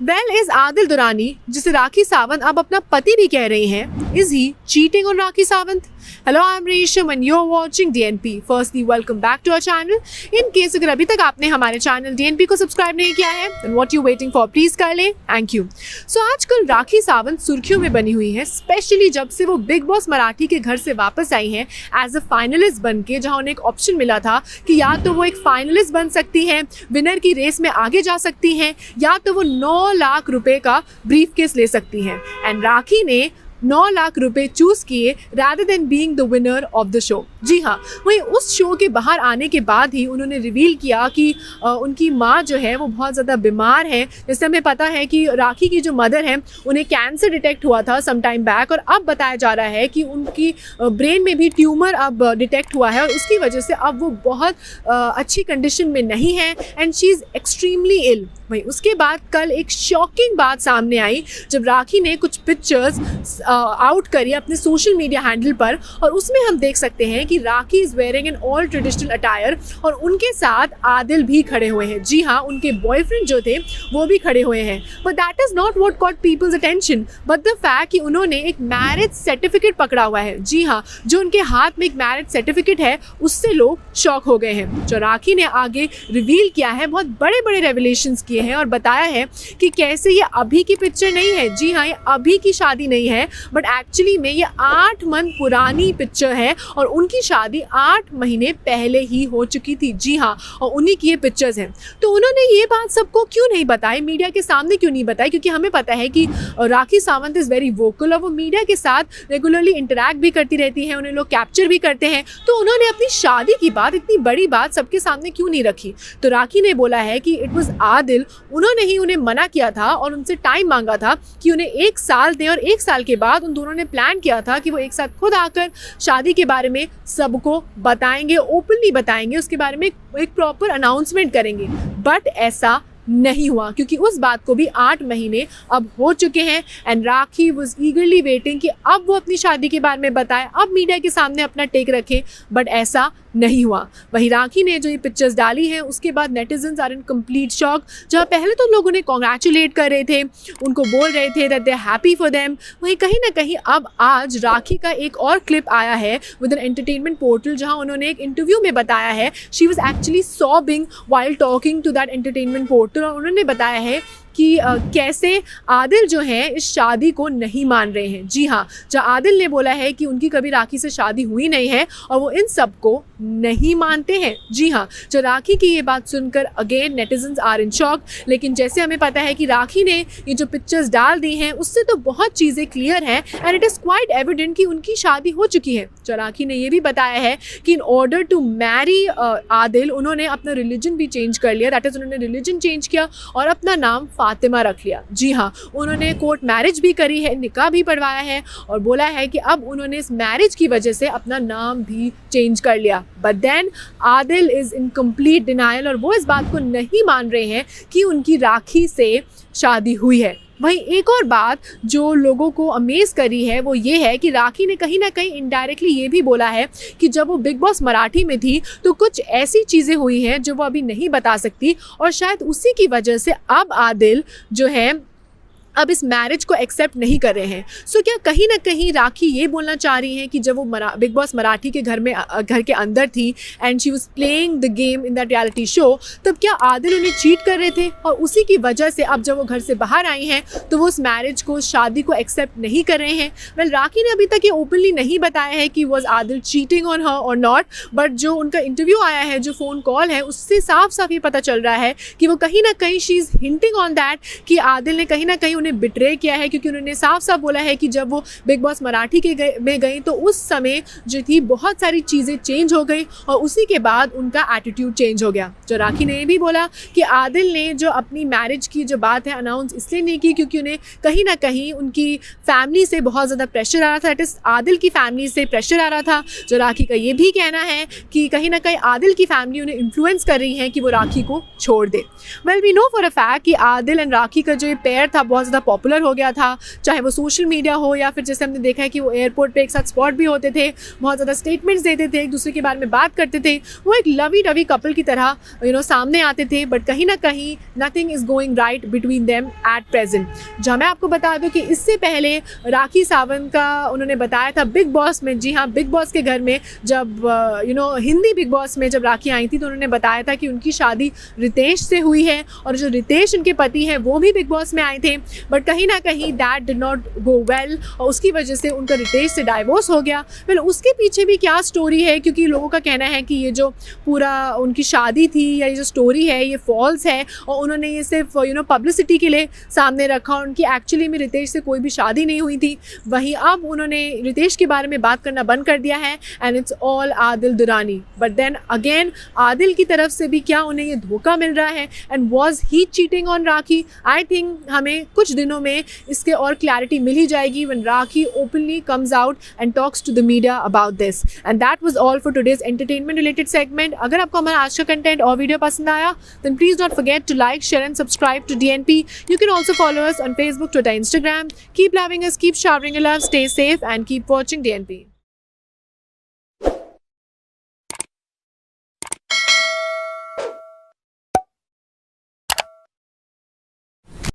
Well is Adil Durrani, जिसे राखी सावंत अब अपना पति भी कह रही हैं, is he cheating on Rakhi Sawant? Hello, I'm Resham and you're watching DNP. Firstly, welcome back to our channel. In case अगर अभी तक आपने हमारे चैनल DNP को सब्सक्राइब नहीं किया है, then what you waiting for? Please कर ले. Thank you. So आजकल राखी सावंत सुर्खियों में बनी हुई है, स्पेशली जब से वो बिग बॉस मराठी के घर से वापस आई हैं एज अ फाइनलिस्ट बन के, जहाँ उन्हें एक ऑप्शन मिला था कि या तो वो एक फाइनलिस्ट बन सकती हैं, विनर की रेस में आगे जा सकती हैं, या तो वो 9 लाख रुपए का ब्रीफ केस ले सकती हैं। एंड राखी ने 9 लाख रुपए चूज किए rather than being the winner of the show. जी हाँ, वहीं उस शो के बाहर आने के बाद ही उन्होंने रिवील किया कि उनकी माँ जो है वो बहुत ज़्यादा बीमार है। जैसे हमें पता है कि राखी की जो मदर है उन्हें कैंसर डिटेक्ट हुआ था सम टाइम बैक, और अब बताया जा रहा है कि उनकी ब्रेन में भी ट्यूमर अब डिटेक्ट हुआ है, और उसकी वजह से अब वो बहुत अच्छी कंडीशन में नहीं है एंड शी इज़ एक्सट्रीमली इल। वहीं उसके बाद कल एक शॉकिंग बात सामने आई जब राखी ने कुछ पिक्चर्स आउट करी अपने सोशल मीडिया हैंडल पर, और उसमें हम देख सकते हैं कि Rakhi is wearing an all traditional attire और उनके साथ आदिल भी खड़े हुए हैं। जी हाँ, उनके बॉयफ्रेंड जो थे वो भी खड़े हुए हैं। But that is not what caught people's attention but the fact कि उन्होंने एक मैरिज सर्टिफिकेट पकड़ा हुआ है। जी हाँ, जो उनके हाथ में एक मैरिज सर्टिफिकेट है उससे लोग शॉक हो गए हैं। जो राखी ने आगे रिवील किया है, बहुत बड़े बड़े रेवलेशंस किए हैं और बताया है कि कैसे ये अभी की पिक्चर नहीं है। जी हाँ, ये अभी की शादी नहीं है, बट एक्चुअली में ये 8 मंथ पुरानी पिक्चर है और उनकी शादी 8 महीने पहले ही हो चुकी थी। जी हाँ, और उन्हीं की ये पिक्चर्स हैं। तो उन्होंने ये बात सबको क्यों नहीं बताई, मीडिया के सामने क्यों नहीं बताई? क्योंकि हमें पता है कि Rakhi Sawant is very vocal और वो मीडिया के साथ रेगुलरली इंटरैक्ट भी करती रहती हैं, उन्हें लोग कैप्चर भी करते हैं। तो उन्होंने अपनी शादी की बात, इतनी बड़ी बात सबके सामने क्यों नहीं रखी? तो राखी ने बोला है कि इट वॉज आदिल, उन्होंने ही उन्हें मना किया था और उनसे टाइम मांगा था कि उन्हें 1 साल दें, और 1 साल के बाद उन दोनों ने प्लान किया था कि वो एक साथ खुद आकर शादी के बारे में सबको बताएंगे, ओपनली बताएंगे, उसके बारे में एक प्रॉपर अनाउंसमेंट करेंगे। बट ऐसा नहीं हुआ क्योंकि उस बात को भी 8 महीने अब हो चुके हैं एंड राखी वाज ईगरली वेटिंग कि अब वो अपनी शादी के बारे में बताए, अब मीडिया के सामने अपना टेक रखे, बट ऐसा नहीं हुआ। वही राखी ने जो ये पिक्चर्स डाली हैं उसके बाद netizens are in complete shock. जहाँ पहले तो लोग उन्हें कॉन्ग्रेचुलेट कर रहे थे, उनको बोल रहे थे that they are happy for them, वहीं कहीं ना कहीं अब आज राखी का एक और क्लिप आया है विद एन एंटरटेनमेंट पोर्टल, जहाँ उन्होंने एक इंटरव्यू में बताया है she was actually sobbing while talking to that entertainment portal, और उन्होंने बताया है कि कैसे आदिल जो है इस शादी को नहीं मान रहे हैं। जी हाँ, जहाँ आदिल ने बोला है कि उनकी कभी राखी से शादी हुई नहीं है और वो इन सब को नहीं मानते हैं। जी हाँ, जो राखी की ये बात सुनकर again netizens are in shock. लेकिन जैसे हमें पता है कि राखी ने ये जो पिक्चर्स डाल दी हैं उससे तो बहुत चीज़ें क्लियर हैं and it is quite evident कि उनकी शादी हो चुकी है। जो राखी ने ये भी बताया है कि in order to marry Adil उन्होंने अपना रिलीजन भी चेंज कर लिया, दैट इज़ उन्होंने रिलीजन चेंज किया और अपना नाम फातिमा रख लिया। जी हाँ, उन्होंने कोर्ट मैरिज भी करी है, निकाह भी पढ़वाया है और बोला है कि अब उन्होंने इस मैरिज की वजह से अपना नाम भी चेंज कर लिया। But then Adil is in complete denial और वो इस बात को नहीं मान रहे हैं कि उनकी राखी से शादी हुई है। वहीं एक और बात जो लोगों को अमेज़ करी है वो ये है कि राखी ने कहीं ना कहीं इनडायरेक्टली ये भी बोला है कि जब वो बिग बॉस मराठी में थी तो कुछ ऐसी चीज़ें हुई हैं जो वो अभी नहीं बता सकती और शायद उसी की वजह से अब आदिल जो है अब इस मैरिज को एक्सेप्ट नहीं कर रहे हैं। सो क्या कहीं ना कहीं राखी ये बोलना चाह रही हैं कि जब वो बिग बॉस मराठी के घर के अंदर थी and she was playing the game in that reality show, तब क्या आदिल उन्हें चीट कर रहे थे और उसी की वजह से अब जब वो घर से बाहर आई हैं तो वो उस मैरिज को, शादी को एक्सेप्ट नहीं कर रहे हैं? वेल, राखी ने अभी तक ये ओपनली नहीं बताया है कि was Adil cheating on her और नॉट, बट जो उनका इंटरव्यू आया है, जो फ़ोन कॉल है, उससे साफ साफ ये पता चल रहा है कि वो कहीं ना कहीं she is hinting on that कि आदिल ने कहीं ना कहीं उन्हें बिट्रे किया है, क्योंकि उन्होंने साफ साफ बोला है कि जब वो बिग बॉस मराठी में गई तो उस समय जो थी बहुत सारी चीज़ें चेंज हो गई और उसी के बाद उनका एटीट्यूड चेंज हो गया। जो राखी ने ये भी बोला कि आदिल ने जो अपनी मैरिज की जो बात है अनाउंस इसलिए नहीं की क्योंकि उन्हें कहीं ना कहीं उनकी फैमिली से बहुत ज़्यादा प्रेशर आ रहा था, इट इज़ आदिल की फैमिली से प्रेशर आ रहा था। जो राखी का ये भी कहना है कि कहीं ना कहीं आदिल की फैमिली उन्हें इन्फ्लुएंस कर रही है कि वो राखी को छोड़ दे। Well, we know for a fact कि आदिल एंड राखी का जो ये पेयर था बहुत ज़्यादा पॉपुलर हो गया था, चाहे वो सोशल मीडिया हो या फिर जैसे हमने देखा है कि वो एयरपोर्ट पे एक साथ स्पॉट भी होते थे, बहुत ज़्यादा स्टेटमेंट्स देते थे, एक दूसरे के बारे में बात करते थे, वो एक लवी डवी कपल की तरह सामने आते थे। बट कहीं ना कहीं nothing is going right between them at present. जहाँ मैं आपको बता दूँ कि इससे पहले राखी सावंत का उन्होंने बताया था बिग बॉस में, जी हाँ, बिग बॉस के घर में जब हिंदी बिग बॉस में जब राखी आई थी तो उन्होंने बताया था कि उनकी शादी रितेश से हुई है और जो रितेश उनके पति हैं वो भी बिग बॉस में आए थे। बट कहीं ना कहीं that did not go well और उसकी वजह से उनका रितेश से डाइवोर्स हो गया। वेल उसके पीछे भी क्या स्टोरी है, क्योंकि लोगों का कहना है कि ये जो पूरा उनकी शादी थी या ये जो स्टोरी है ये फॉल्स है और उन्होंने ये सिर्फ पब्लिसिटी के लिए सामने रखा। उनकी एक्चुअली में रितेश से कोई भी शादी नहीं हुई थी। वहीं अब उन्होंने रितेश के बारे में बात करना बंद कर दिया है and it's all Adil Durrani. But then again Adil की तरफ से भी क्या उन्हें ये धोखा मिल रहा है and was he cheating on rakhi? I think हमें कुछ दिनों में इसके और क्लैरिटी मिल ही जाएगी when Rakhi openly comes out and talks to the media about this. And that was all for today's entertainment related segment. अगर आपको हमारा आज का कंटेंट और वीडियो पसंद आया then please don't forget to like, share and subscribe to DNP. You can also follow us on Facebook, Twitter, Instagram. Keep loving us, keep showering your love, stay safe and keep watching DNP.